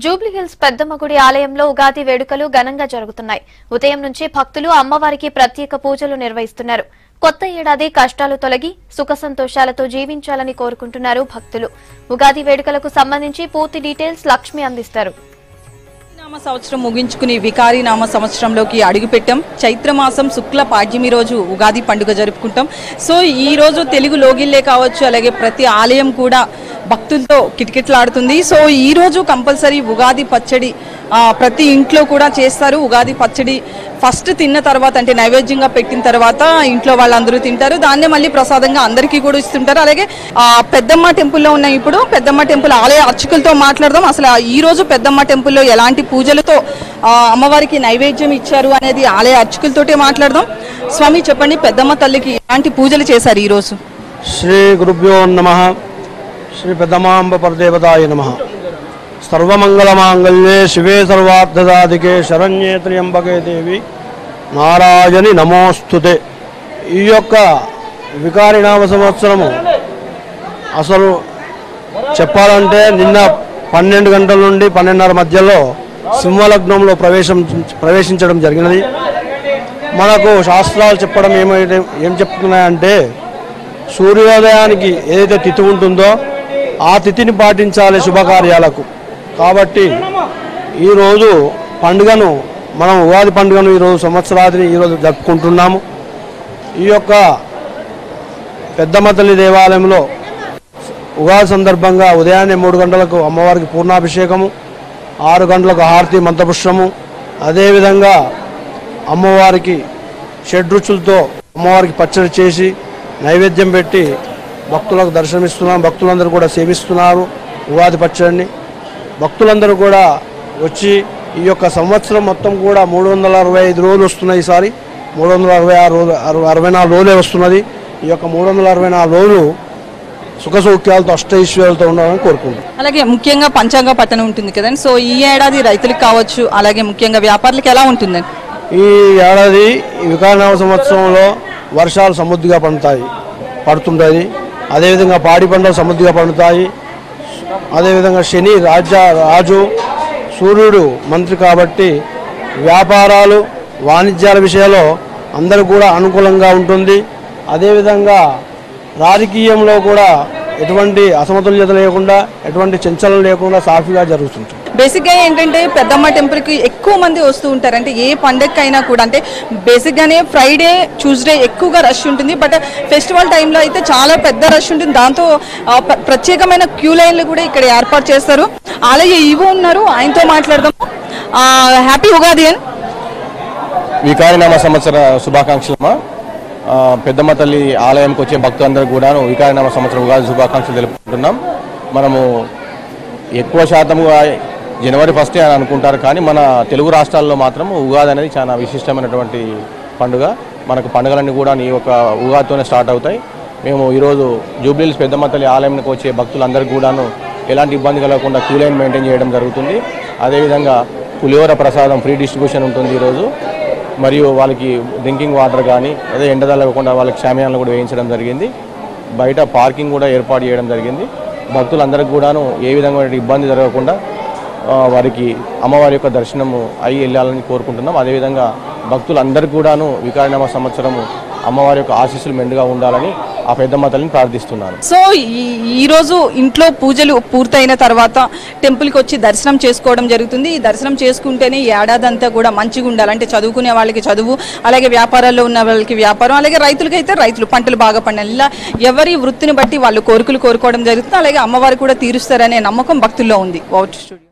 జూబ్లీహిల్స్ పెద్దమ్మ గుడి ఆలయంలో ఉగాది వేడుకలు ఘనంగా జరుగుతున్నాయి. ఉదయం నుంచి భక్తులు అమ్మవారికి ప్రత్యేక పూజలు నిర్వహిస్తున్నారు. కొత్త ఏడాది కష్టాలు తొలగి సుఖ సంతోషాలతో జీవించాలని కోరుకుంటున్నారు భక్తులు. ఉగాది వేడుకలకు సంబంధించి పూర్తి డీటెయిల్స్ లక్ష్మి అందిస్తారు. నామ సంవత్సరం ముగించుకుని వికారి నామ సంవత్సరంలోకి అడుగుపెట్టాం. చైత్రమాసం శుక్ల పాడ్యమి రోజు ఉగాది పండుగ జరుపుకుంటాం. సో ఈ రోజు తెలుగు లోగిల్లే కావచ్చు, అలాగే ప్రతి ఆలయం కూడా భక్తులతో కిటకిటలాడుతుంది. సో ఈ రోజు కంపల్సరీ ఉగాది పచ్చడి ప్రతి ఇంట్లో కూడా చేస్తారు. ఉగాది పచ్చడి ఫస్ట్ తిన్న తర్వాత అంటే నైవేద్యంగా పెట్టిన తర్వాత ఇంట్లో వాళ్ళందరూ తింటారు. దాన్నే మళ్ళీ ప్రసాదంగా అందరికీ కూడా ఇస్తుంటారు. అలాగే పెద్దమ్మ టెంపుల్లో ఉన్న ఇప్పుడు పెద్దమ్మ టెంపుల్ ఆలయ అర్చకులతో మాట్లాడదాం. అసలు ఈ రోజు పెద్దమ్మ టెంపుల్లో ఎలాంటి పూజలతో అమ్మవారికి నైవేద్యం ఇచ్చారు అనేది ఆలయ అర్చకులతోటే మాట్లాడదాం. స్వామి చెప్పండి, పెద్దమ్మ తల్లికి ఎలాంటి పూజలు చేశారు ఈ రోజు? శ్రీ గురుభ్యో నమః. శ్రీ పెద్దమాంబ పరదేవతాయ నమః. సర్వమంగళమాంగళ్యే శివే సర్వార్థసాధికే శరణ్యే త్ర్యంబకే దేవి నారాయణి నమోస్తుతే. ఈ యొక్క వికారి నామ సంవత్సరము అసలు చెప్పాలంటే నిన్న 12 గంటల నుండి 12:30 మధ్యలో సింహలగ్నంలో ప్రవేశించడం జరిగినది. మనకు శాస్త్రాలు చెప్పడం ఏం చెప్తున్నాయంటే సూర్యోదయానికి ఏదైతే తిథి ఉంటుందో ఆ తిథిని పాటించాలి శుభకార్యాలకు. కాబట్టి ఈరోజు పండుగను మనం ఉగాది పండుగను ఈరోజు సంవత్సరాదిని ఈరోజు జరుపుకుంటున్నాము. ఈ యొక్క పెద్దమ్మ తల్లి దేవాలయంలో ఉగాది సందర్భంగా ఉదయాన్నే 3 గంటలకు అమ్మవారికి పూర్ణాభిషేకము, 6 గంటలకు హారతి మంత్రపుష్పము, అదేవిధంగా అమ్మవారికి షడ్రుచులతో అమ్మవారికి పచ్చడి చేసి నైవేద్యం పెట్టి భక్తులకు దర్శనమిస్తున్నాం. భక్తులందరూ కూడా సేవిస్తున్నారు ఉగాది పచ్చడిని. భక్తులందరూ కూడా వచ్చి ఈ యొక్క సంవత్సరం మొత్తం కూడా 365 రోజులు వస్తున్నాయి. ఈసారి 364 రోజులే వస్తున్నది. ఈ యొక్క 364 రోజులు సుఖ సౌఖ్యాలతో అష్టైశ్వర్యాలతో ఉండాలని కోరుకుంటాం. అలాగే ముఖ్యంగా పంచాంగ పట్టణం ఉంటుంది కదండి. సో ఈ ఏడాది రైతులకు కావచ్చు, అలాగే ముఖ్యంగా వ్యాపారులకు ఎలా ఉంటుందండి? ఈ ఏడాది వికారనామ సంవత్సరంలో వర్షాలు సమృద్ధిగా పడుతుంటాయి. అదేవిధంగా పాడి పంటలు సమృద్ధిగా పండుతాయి. అదేవిధంగా శని రాజు, సూర్యుడు మంత్రి కాబట్టి వ్యాపారాలు వాణిజ్యాల విషయంలో అందరూ కూడా అనుకూలంగా ఉంటుంది. అదేవిధంగా రాజకీయంలో కూడా ఎటువంటి అసమతుల్యత లేకుండా, ఎటువంటి చంచలం లేకుండా సాఫీగా జరుగుతుంటుంది. బేసిక్గా ఏంటంటే పెద్దమ్మ టెంపుల్కి ఎక్కువ మంది వస్తూ ఉంటారు. అంటే ఏ పండగకైనా కూడా అంటే బేసిక్గానే ఫ్రైడే, ట్యూస్డే ఎక్కువగా రష్ ఉంటుంది. బట్ ఫెస్టివల్ టైంలో అయితే చాలా పెద్ద రష్ ఉంటుంది. దాంతో ప్రత్యేకమైన క్యూ లైన్లు కూడా ఇక్కడ ఏర్పాటు చేస్తారు. అలాగే ఈవో ఉన్నారు, ఆయనతో మాట్లాడదాం. హ్యాపీ ఉగాది అని. వికారి నామ సంవత్సర శుభాకాంక్షలమ్మా. పెద్దమ్మ తల్లి ఆలయంకి వచ్చే భక్తులందరూ కూడా వికారి నామ సంవత్సరం ఉగాది శుభాకాంక్షలు తెలుపుకుంటున్నాం. మనము ఎక్కువ శాతంగా జనవరి 1 అని అనుకుంటారు, కానీ మన తెలుగు రాష్ట్రాల్లో మాత్రం ఉగాది అనేది చాలా విశిష్టమైనటువంటి పండుగ. మనకు పండుగలన్నీ కూడా ఈ యొక్క ఉగాదితోనే స్టార్ట్ అవుతాయి. మేము ఈరోజు జూబ్లీహిల్స్ పెద్దమ్మ తల్లి ఆలయంకి వచ్చే భక్తులందరికీ కూడాను ఎలాంటి ఇబ్బంది కలగకుండా క్యూ లైన్ మెయింటైన్ చేయడం జరుగుతుంది. అదేవిధంగా పులిహోర ప్రసాదం ఫ్రీ డిస్ట్రిబ్యూషన్ ఉంటుంది ఈరోజు. మరియు వాళ్ళకి డ్రింకింగ్ వాటర్ కానీ అదే ఎండ తగలకుండా వాళ్ళకి షామియానాలు కూడా వేయించడం జరిగింది. బయట పార్కింగ్ కూడా ఏర్పాటు చేయడం జరిగింది. భక్తులందరికీ కూడాను ఏ విధంగా ఇబ్బంది జరగకుండా వారికి అమ్మవారి యొక్క దర్శనము అయి వెళ్ళాలని కోరుకుంటున్నాం. అదేవిధంగా భక్తులందరికీ కూడాను వికారనామ సంవత్సరము అమ్మవారి యొక్క ఆశీస్సులు మెండుగా ఉండాలని ఆ పెద్దమ్మ తల్లిని ప్రార్థిస్తున్నాను. సో ఈరోజు ఇంట్లో పూజలు పూర్తయిన తర్వాత టెంపుల్కి వచ్చి దర్శనం చేసుకోవడం జరుగుతుంది. ఈ దర్శనం చేసుకుంటేనే ఏడాది అంతా కూడా మంచిగా ఉండాలి. అంటే చదువుకునే వాళ్ళకి చదువు, అలాగే వ్యాపారాల్లో ఉన్న వాళ్ళకి వ్యాపారం, అలాగే రైతులకైతే రైతులు పంటలు బాగా పండాలి. ఇలా ఎవరి వృత్తిని బట్టి వాళ్ళు కోరుకోవడం జరుగుతుంది. అలాగే అమ్మవారు కూడా తీరుస్తారనే నమ్మకం భక్తుల్లో ఉంది. Out studio.